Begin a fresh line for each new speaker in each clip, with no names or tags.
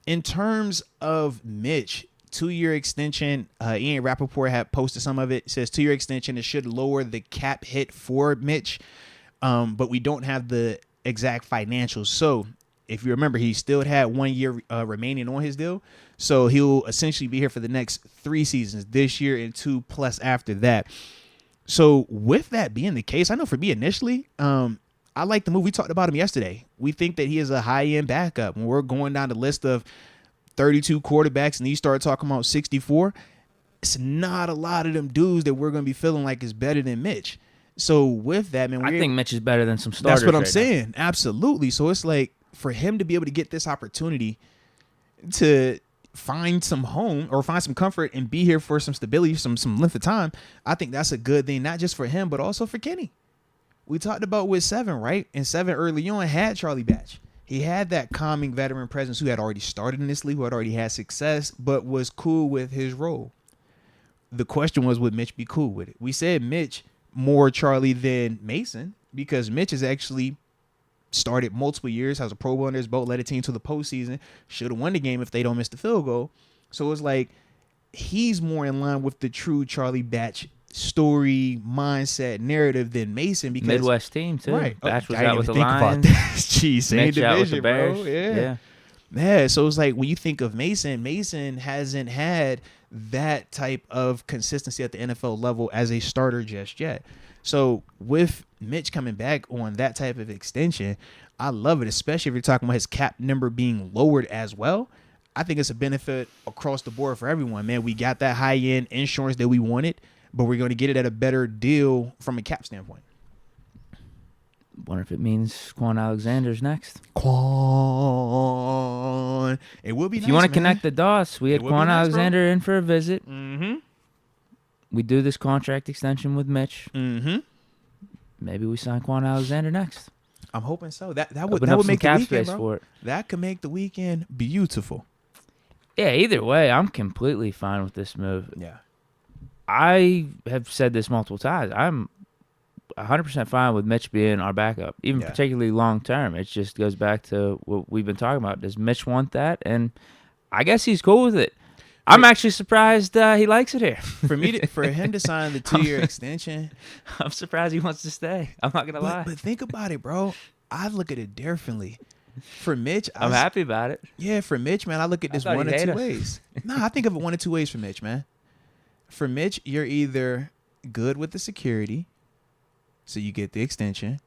In terms of Mitch, 2-year extension, Ian Rappaport had posted some of it. It says 2-year extension. It should lower the cap hit for Mitch, but we don't have the exact financials. So if you remember, he still had 1 year remaining on his deal. So he'll essentially be here for the next 3 seasons, this year and 2 plus after that. So with that being the case, I know for me initially, I like the move. We talked about him yesterday. We think that he is a high-end backup. When we're going down the list of 32 quarterbacks and you start talking about 64, it's not a lot of them dudes that we're going to be feeling like is better than Mitch. So with that, man,
I think Mitch is better than some starters.
That's what I'm
right
saying.
Now.
Absolutely. So it's like for him to be able to get this opportunity to find some home or find some comfort and be here for some stability, some length of time, I think that's a good thing, not just for him, but also for Kenny. We talked about with 7, right? And 7 early on had Charlie Batch. He had that calming veteran presence who had already started in this league, who had already had success, but was cool with his role. The question was, would Mitch be cool with it? We said Mitch more Charlie than Mason because Mitch has actually started multiple years, has a Pro Bowl under his belt, led a team to the postseason, should have won the game if they don't miss the field goal. So it's like he's more in line with the true Charlie Batch story, mindset, narrative than Mason because
Midwest team too.
Right.
Batch was
I
out with the
didn't even
Lions.
think about that. Jeez, same
Mitch out with the
division,
Bears.
bro. Yeah. Yeah, so it's like when you think of Mason hasn't had that type of consistency at the NFL level as a starter just yet. So with Mitch coming back on that type of extension, I love it, especially if you're talking about his cap number being lowered as well. I think it's a benefit across the board for everyone, man. We got that high-end insurance that we wanted, but we're going to get it at a better deal from a cap standpoint.
Wonder if it means Quan Alexander's next.
Quan. It will be nice,
if you want to
man.
connect the dots, we had Quan
nice,
Alexander in for a visit.
Mm-hmm.
We do this contract extension with Mitch.
Mm-hmm.
Maybe we sign Quan Alexander next.
I'm hoping so. That
Open
would
up
make
some cap
the weekend,
space
bro.
for it.
That could make the weekend beautiful.
Yeah, either way, I'm completely fine with this move.
Yeah.
I have said this multiple times. I'm 100% fine with Mitch being our backup, even particularly long term. It just goes back to what we've been talking about. Does Mitch want that? And I guess he's cool with it. I'm actually surprised he likes it here.
For him to sign the 2-year extension,
I'm surprised he wants to stay. I'm not gonna lie.
But think about it, bro. I look at it differently. For Mitch,
I'm happy about it.
Yeah, for Mitch, man, I look at this one of two ways. No, I think of it one of two ways for Mitch, man. For Mitch, you're either good with the security, so you get the extension.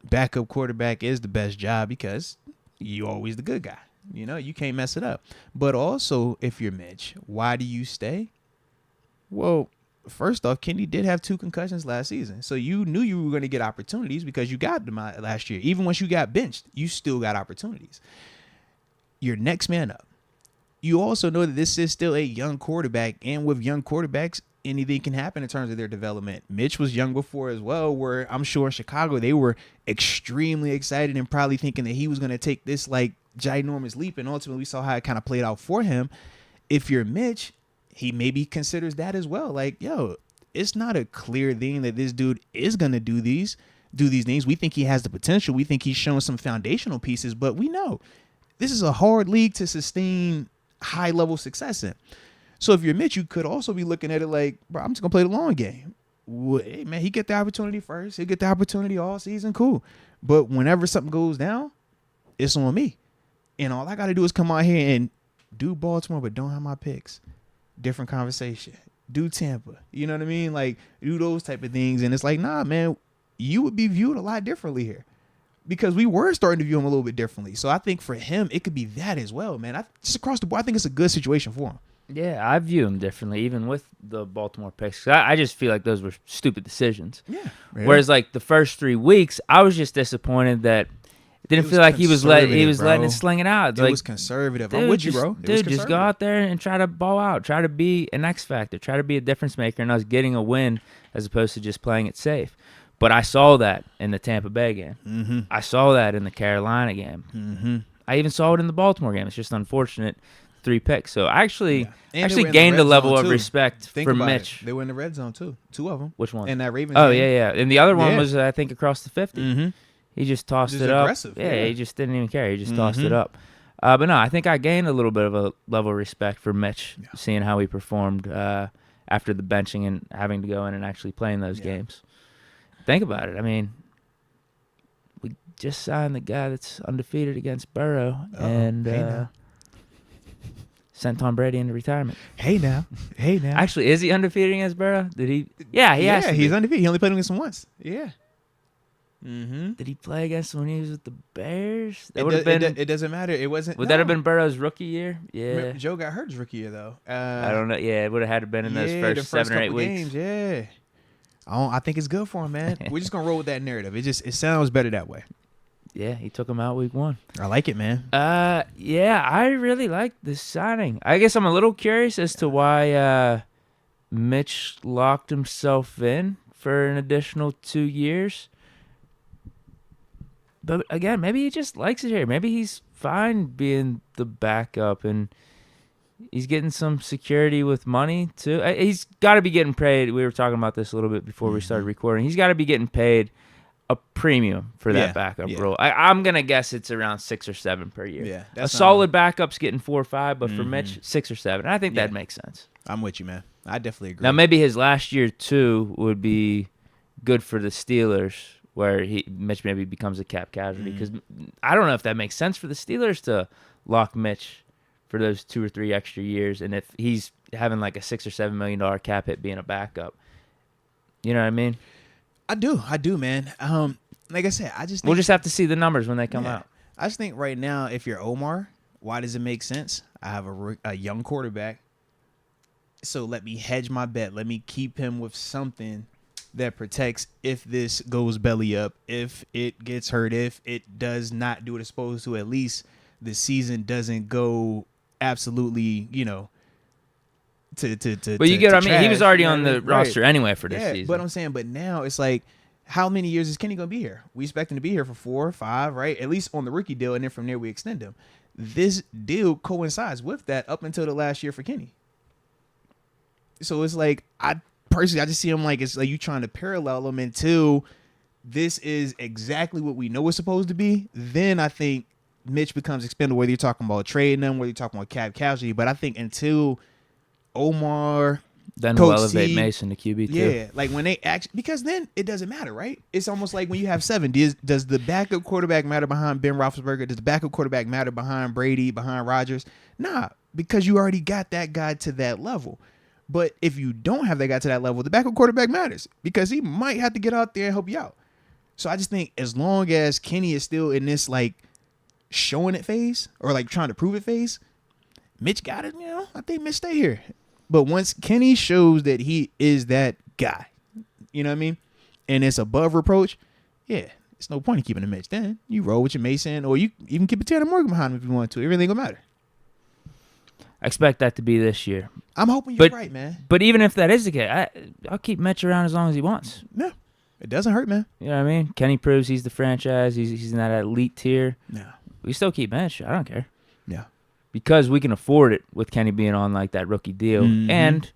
Backup quarterback is the best job because you're always the good guy. You know, you can't mess it up. But also, if you're Mitch, why do you stay? Well, first off, Kenny did have 2 concussions last season. So you knew you were going to get opportunities because you got them last year. Even once you got benched, you still got opportunities. You're next man up. You also know that this is still a young quarterback. And with young quarterbacks, anything can happen in terms of their development. Mitch was young before as well, where I'm sure in Chicago, they were extremely excited and probably thinking that he was going to take this like ginormous leap. And ultimately, we saw how it kind of played out for him. If you're Mitch, he maybe considers that as well. Like, yo, it's not a clear thing that this dude is going to do these things. We think he has the potential. We think he's shown some foundational pieces, but we know this is a hard league to sustain high level success in. So if you're Mitch, you could also be looking at it like, bro, I'm just going to play the long game. Well, hey, man, he get the opportunity first. He'll get the opportunity all season. Cool. But whenever something goes down, it's on me. And all I got to do is come out here and do Baltimore, but don't have my picks. Different conversation. Do Tampa. You know what I mean? Like, do those type of things. And it's like, nah, man, you would be viewed a lot differently here. Because we were starting to view him a little bit differently. So I think for him, it could be that as well, man. Just across the board, I think it's a good situation for him.
Yeah, I view him differently, even with the Baltimore picks. I just feel like those were stupid decisions.
Yeah. Really?
Whereas, like, the first 3 weeks, I was just disappointed that it didn't feel like he was letting it sling it out.
It
like,
was conservative. I'm with you, bro.
Dude, just go out there and try to ball out. Try to be an X factor. Try to be a difference maker in us getting a win as opposed to just playing it safe. But I saw that in the Tampa Bay game.
Mm-hmm.
I saw that in the Carolina game.
Mm-hmm.
I even saw it in the Baltimore game. It's just unfortunate 3 picks. So I actually
gained
gained a level of respect for Mitch.
They were in the red zone too. 2 of them.
Which one?
And that Ravens
game.
Yeah.
And the other one was, I think, across the 50.
Mm-hmm.
He just tossed it
aggressive,
up. Yeah, he just didn't even care. He just tossed it up. But no, I think I gained a little bit of a level of respect for Mitch, seeing how he performed after the benching and having to go in and actually play in those games. Think about it. I mean, we just signed the guy that's undefeated against Burrow and sent Tom Brady into retirement.
Hey now.
Actually, is he undefeated against Burrow? Did he? Yeah,
he's undefeated. He only played against him once. Yeah.
Mm-hmm. Did he play against him when he was with the Bears? That
would have been. It doesn't matter. It wasn't.
Would that have been Burrow's rookie year? Yeah.
Remember, Joe got hurt his rookie year though.
I don't know. Yeah, it would have had to been in those first 7 or 8 weeks.
Games, yeah. I think it's good for him, man. We're just gonna roll with that narrative. It sounds better that way.
Yeah, he took him out week 1.
I like it, man.
Yeah, I really like this signing. I guess I'm a little curious as to why Mitch locked himself in for an additional 2 years. But again, maybe he just likes it here. Maybe he's fine being the backup, and he's getting some security with money too. He's got to be getting paid. We were talking about this a little bit before we started recording. He's got to be getting paid a premium for that backup role. I'm gonna guess it's around 6 or 7 per year.
Yeah,
a solid backup's getting 4 or 5, but for Mitch, 6 or 7. I think that makes sense.
I'm with you, man. I definitely agree.
Now maybe his last year too would be good for the Steelers, where Mitch maybe becomes a cap casualty, because I don't know if that makes sense for the Steelers to lock Mitch for those 2 or 3 extra years, and if he's having like a $6 or $7 million cap hit being a backup, you know what I mean?
I do, man. Like I said, I just think
we'll just have to see the numbers when they come out.
I just think right now, if you're Omar, why does it make sense? I have a young quarterback, so let me hedge my bet. Let me keep him with something that protects if this goes belly up, if it gets hurt, if it does not do what it's supposed to. At least the season doesn't go absolutely,
But you get what I mean? He was already on the roster anyway for this season.
But I'm saying, but now it's like, how many years is Kenny going to be here? We expect him to be here for 4 or 5, right? At least on the rookie deal, and then from there we extend him. This deal coincides with that up until the last year for Kenny. So it's like, I just see him like, it's like you trying to parallel him until this is exactly what we know it's supposed to be. Then I think Mitch becomes expendable, whether you're talking about trading them, whether you're talking about cap casualty. But I think until Omar,
then we'll elevate Mason to QB2.
Yeah, like when they actually, because then it doesn't matter, right? It's almost like when you have 7. Does the backup quarterback matter behind Ben Roethlisberger? Does the backup quarterback matter behind Brady, behind Rodgers? Nah, because you already got that guy to that level. But if you don't have that guy to that level, the backup quarterback matters because he might have to get out there and help you out. So I just think as long as Kenny is still in this like showing it phase or like trying to prove it phase, Mitch got it. I think Mitch stay here. But once Kenny shows that he is that guy, you know what I mean? And it's above reproach, it's no point in keeping the Mitch. Then you roll with your Mason, or you even keep a Tanner Morgan behind him if you want to. It really ain't gonna matter.
I expect that to be this year.
I'm hoping you're right, man.
But even if that is the case, I'll keep Mitch around as long as he wants.
No, it doesn't hurt, man.
You know what I mean? Kenny proves he's the franchise. He's in that elite tier.
No.
We still keep Mitch. I don't care.
Yeah.
Because we can afford it with Kenny being on like that rookie deal. Mm-hmm. And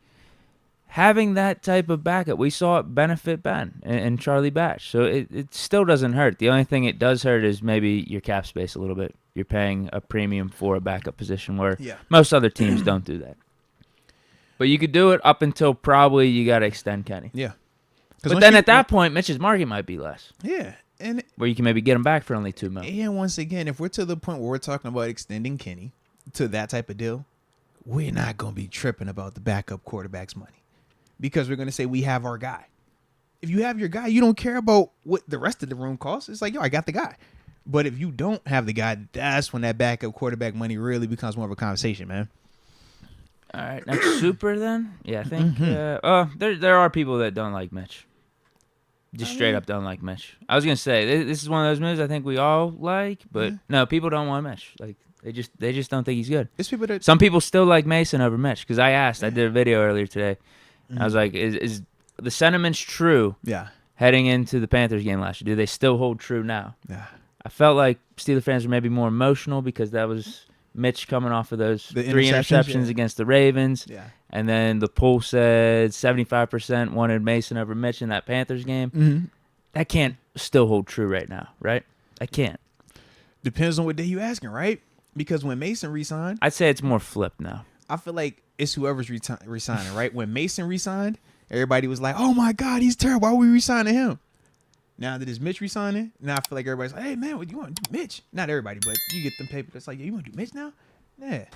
having that type of backup, we saw it benefit Ben and Charlie Batch. So it still doesn't hurt. The only thing it does hurt is maybe your cap space a little bit. You're paying a premium for a backup position where most other teams don't do that. But you could do it up until probably you got to extend Kenny.
Yeah.
But then at that point, Mitch's market might be less.
Yeah. And
where you can maybe get him back for only $2 million.
And once again, if we're to the point where we're talking about extending Kenny to that type of deal, we're not going to be tripping about the backup quarterback's money because we're going to say we have our guy. If you have your guy, you don't care about what the rest of the room costs. It's like, I got the guy. But if you don't have the guy, that's when that backup quarterback money really becomes more of a conversation, man.
All right, next super then. Yeah, I think there are people that don't like Mitch. Just straight up don't like Mitch. I was gonna say this is one of those moves I think we all like, but no, people don't want Mitch. Like they just don't think he's good.
It's people that
some people still like Mason over Mitch because I asked. I did a video earlier today. I was like, is the sentiments true?
Yeah.
Heading into the Panthers game last year, do they still hold true now?
Yeah.
I felt like Steelers fans were maybe more emotional because that was Mitch coming off of those 3 interceptions against the Ravens.
Yeah.
And then the poll said 75% wanted Mason over Mitch in that Panthers game.
Mm-hmm.
That can't still hold true right now, right? I can't.
Depends on what day you asking, right? Because when Mason resigned,
I'd say it's more flipped now.
I feel like it's whoever's resigning, right? When Mason resigned, everybody was like, "Oh my God, he's terrible. Why are we resigning him?" Now that it's Mitch resigning, now I feel like everybody's like, "Hey man, what you want to do, Mitch?" Not everybody, but you get them papers. It's like, "Yeah, you want to do Mitch now?" Yeah.